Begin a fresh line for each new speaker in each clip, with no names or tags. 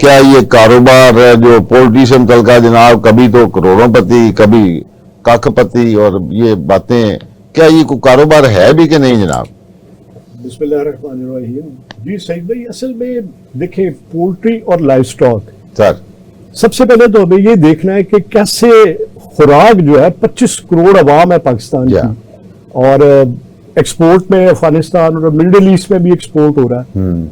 کیا یہ کاروبار جو پولٹری سے متعلقہ جناب، کبھی تو کروڑوں پتی، کبھی کاک پتی، اور یہ باتیں، کیا یہ کوئی کاروبار ہے بھی کہ نہیں جناب؟
بسم اللہ الرحمن الرحیم. جی سعید بھائی، اصل میں دیکھیں پولٹری اور لائف سٹاک،
سر
سب سے پہلے تو ہمیں یہ دیکھنا ہے کہ کیسے خوراک جو ہے 25 کروڑ عوام ہے پاکستان کی، اور ایکسپورٹ میں افغانستان اور مڈل ایسٹ میں بھی ایکسپورٹ ہو رہا ہے.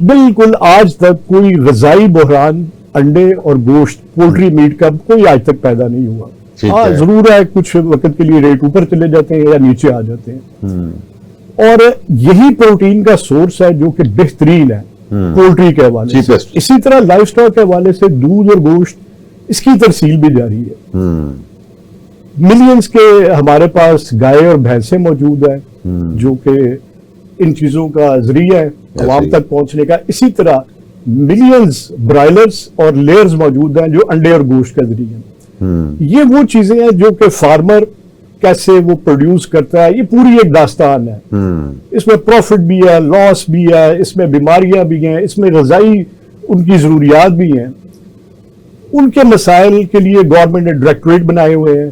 بالکل آج تک کوئی غذائی بحران انڈے اور گوشت پولٹری میٹ کا کوئی آج تک پیدا نہیں ہوا. ہاں ضرور ہے کچھ وقت کے لیے ریٹ اوپر چلے جاتے ہیں یا نیچے آ جاتے ہیں، اور یہی پروٹین کا سورس ہے جو کہ بہترین ہے پولٹری کے حوالے سے. اسی طرح لائف سٹاک کے حوالے سے دودھ اور گوشت، اس کی ترسیل بھی جاری ہے. ملینز کے ہمارے پاس گائے اور بھینسیں موجود ہیں جو کہ ان چیزوں کا ذریعہ ہے عوام تک پہنچنے کا. اسی طرح ملینز برائلرز اور لیئرز موجود ہیں جو انڈے اور گوشت کا ذریعہ ہیں. یہ وہ چیزیں ہیں جو کہ فارمر کیسے وہ پروڈیوس کرتا ہے، یہ پوری ایک داستان ہے. اس میں پروفٹ بھی ہے، لاس بھی ہے، اس میں بیماریاں بھی ہیں، اس میں غذائی ان کی ضروریات بھی ہیں. ان کے مسائل کے لیے گورنمنٹ نے ڈائریکٹوریٹ بنائے ہوئے ہیں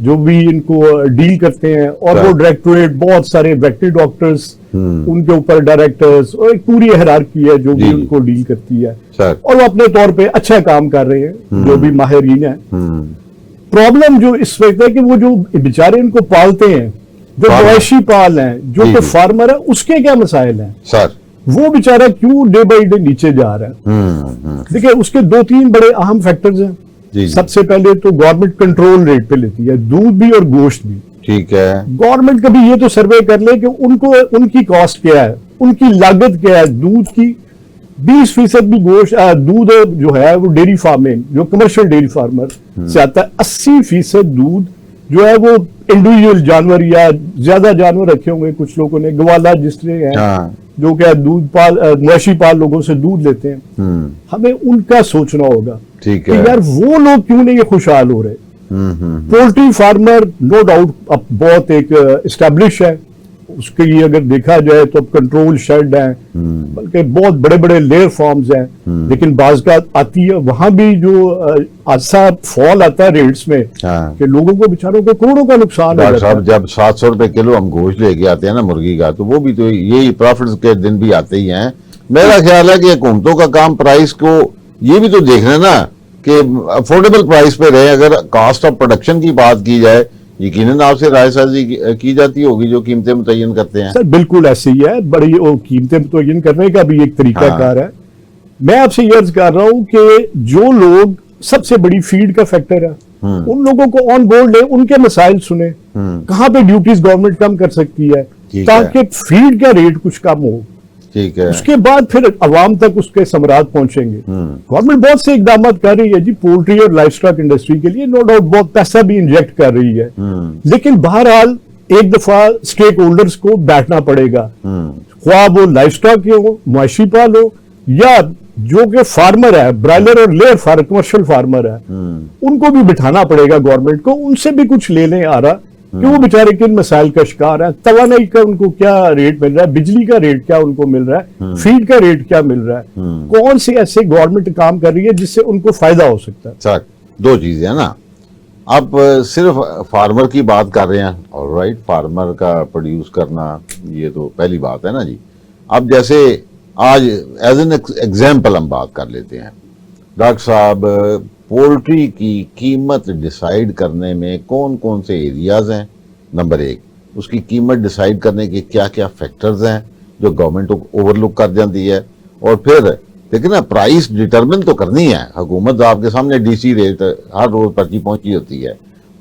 جو بھی ان کو ڈیل کرتے ہیں، اور وہ ڈائریکٹوریٹ بہت سارے ویٹری ڈاکٹرز، ان کے اوپر ڈائریکٹرز، اور ایک پوری ہیرارکی ہے جو بھی ان کو ڈیل کرتی ہے، اور وہ اپنے طور پہ اچھا کام کر رہے ہیں جو بھی ماہرین ہیں. پرابلم جو اس وقت ہے کہ وہ جو بیچارے ان کو پالتے ہیں، جو مویشی پال ہیں، جو کہ فارمر ہے، اس کے کیا مسائل ہیں؟ وہ بیچارہ کیوں ڈے بائی ڈے نیچے جا رہا ہے؟ دیکھیں اس کے 2-3 بڑے اہم فیکٹرز ہیں. سب سے پہلے تو گورنمنٹ کنٹرول ریٹ پہ لیتی ہے دودھ بھی اور گوشت بھی. ٹھیک ہے، گورنمنٹ کبھی یہ تو سروے کر لے کہ ان کی کاسٹ کیا ہے، ان کی لاگت کیا ہے. دودھ کی 20% بھی گوشت دودھ جو ہے وہ ڈیری فارمنگ جو کمرشل ڈیری فارمر سے آتا ہے. 80% دودھ جو ہے وہ انڈیویجول جانور یا زیادہ جانور رکھے ہوں گے کچھ لوگوں نے، گوالا جس طرح ہیں جو کہ دودھ پال مویشی پال لوگوں سے دودھ لیتے ہیں. ہمیں ان کا سوچنا ہوگا کہ یار وہ لوگ کیوں نہیں خوشحال ہو رہے. پولٹری فارمر نو ڈاؤٹ اب بہت ایک اسٹیبلش ہے، اس کے لیے اگر دیکھا جائے تو اب کنٹرول شیڈ ہیں، بلکہ بہت بڑے بڑے لیئر فارمز ہیں. لیکن بعض کا آتی ہے وہاں بھی جو ایسا فال آتا ہے ریٹس میں کہ لوگوں کو بیچاروں کو کروڑوں کا نقصان ہے.
صاحب جب 700 روپے کلو ہم گوشت لے کے آتے ہیں نا مرغی کا، تو وہ بھی تو یہی پروفٹس کے دن بھی آتے ہی ہیں. میرا خیال ہے کہ حکومتوں کا کام پرائس کو یہ بھی تو دیکھنا نا کہ افورڈیبل پرائس پہ رہے. اگر کاسٹ آف پروڈکشن کی بات کی جائے، یقیناً آپ سے رائے سازی کی جاتی ہوگی جو قیمتیں متعین کرتے ہیں.
سر بالکل ایسے ہی ہے، بڑی قیمتیں متعین کرنے کا بھی ایک طریقہ کار ہے. میں آپ سے یہ عرض کر رہا ہوں کہ جو لوگ سب سے بڑی فیڈ کا فیکٹر ہے ان لوگوں کو آن بورڈ لیں، ان کے مسائل سنیں، کہاں پہ ڈیوٹیز گورنمنٹ کم کر سکتی ہے تاکہ فیڈ کا ریٹ کچھ کم ہو. ٹھیک ہے، اس کے بعد پھر عوام تک اس کے ثمرات پہنچیں گے. گورنمنٹ بہت سے اقدامات کر رہی ہے جی پولٹری اور لائف سٹاک انڈسٹری کے لیے، نو ڈاؤٹ بہت پیسہ بھی انجیکٹ کر رہی ہے. لیکن بہرحال ایک دفعہ اسٹیک ہولڈرز کو بیٹھنا پڑے گا، خواہ وہ لائف سٹاک کے ہو، مویشی پال ہو، یا جو کہ فارمر ہے برائلر اور لیئر کمرشل فارمر ہے، ان کو بھی بٹھانا پڑے گا گورنمنٹ کو. ان سے بھی کچھ لینے آ رہا کہ وہ بیچارے کن مسائل کا شکار ہیں. توانائی کا ان کو کیا ریٹ مل رہا ہے، بجلی کا ریٹ کیا ان کو مل رہا ہے، فیڈ کا ریٹ کیا مل رہا ہے، کون سی ایسے گورنمنٹ کام کر رہی ہے جس سے ان کو فائدہ ہو سکتا ہے.
سر 2 چیزیں ہیں نا، آپ صرف فارمر کی بات کر رہے ہیں، اور رائٹ فارمر کا پروڈیوس کرنا یہ تو پہلی بات ہے نا جی. اب جیسے آج ایز این ایگزامپل ہم بات کر لیتے ہیں ڈاکٹر صاحب، پولٹری کی قیمت ڈیسائیڈ کرنے میں کون کون سے ایریاز ہیں؟ نمبر 1، اس کی قیمت ڈیسائیڈ کرنے کے کیا کیا فیکٹرز ہیں جو گورنمنٹ اوور لک کر جاتی ہے؟ اور پھر دیکھیں نا پرائس ڈیٹرمن تو کرنی ہے حکومت، آپ کے سامنے ڈی سی ریٹ ہر روز پرچی پہنچی ہوتی ہے،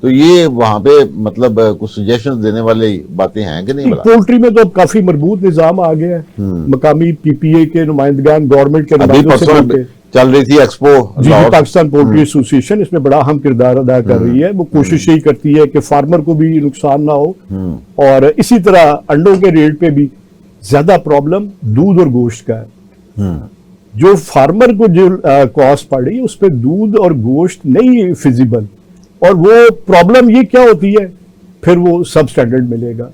تو یہ وہاں پہ مطلب کچھ سجیشن دینے والے باتیں ہیں کہ نہیں؟
پولٹری میں تو اب کافی مربوط نظام آ گیا ہے. مقامی پی پی اے کے نمائندگان گورنمنٹ کے نمائندوں سے
چل رہی تھی ایکسپو،
پاکستان پولٹری ایسوسیشن اس میں بڑا اہم کردار ادا کر رہی ہے. وہ کوشش یہی کرتی ہے کہ فارمر کو بھی نقصان نہ ہو، اور اسی طرح انڈوں کے ریٹ پہ بھی زیادہ پرابلم دودھ اور گوشت کا ہے. جو فارمر کو جو کاسٹ پڑ رہی ہے اس پہ دودھ اور گوشت نہیں فیزیبل، اور وہ پرابلم یہ کیا ہوتی ہے، پھر وہ سب سٹینڈرڈ ملے گا.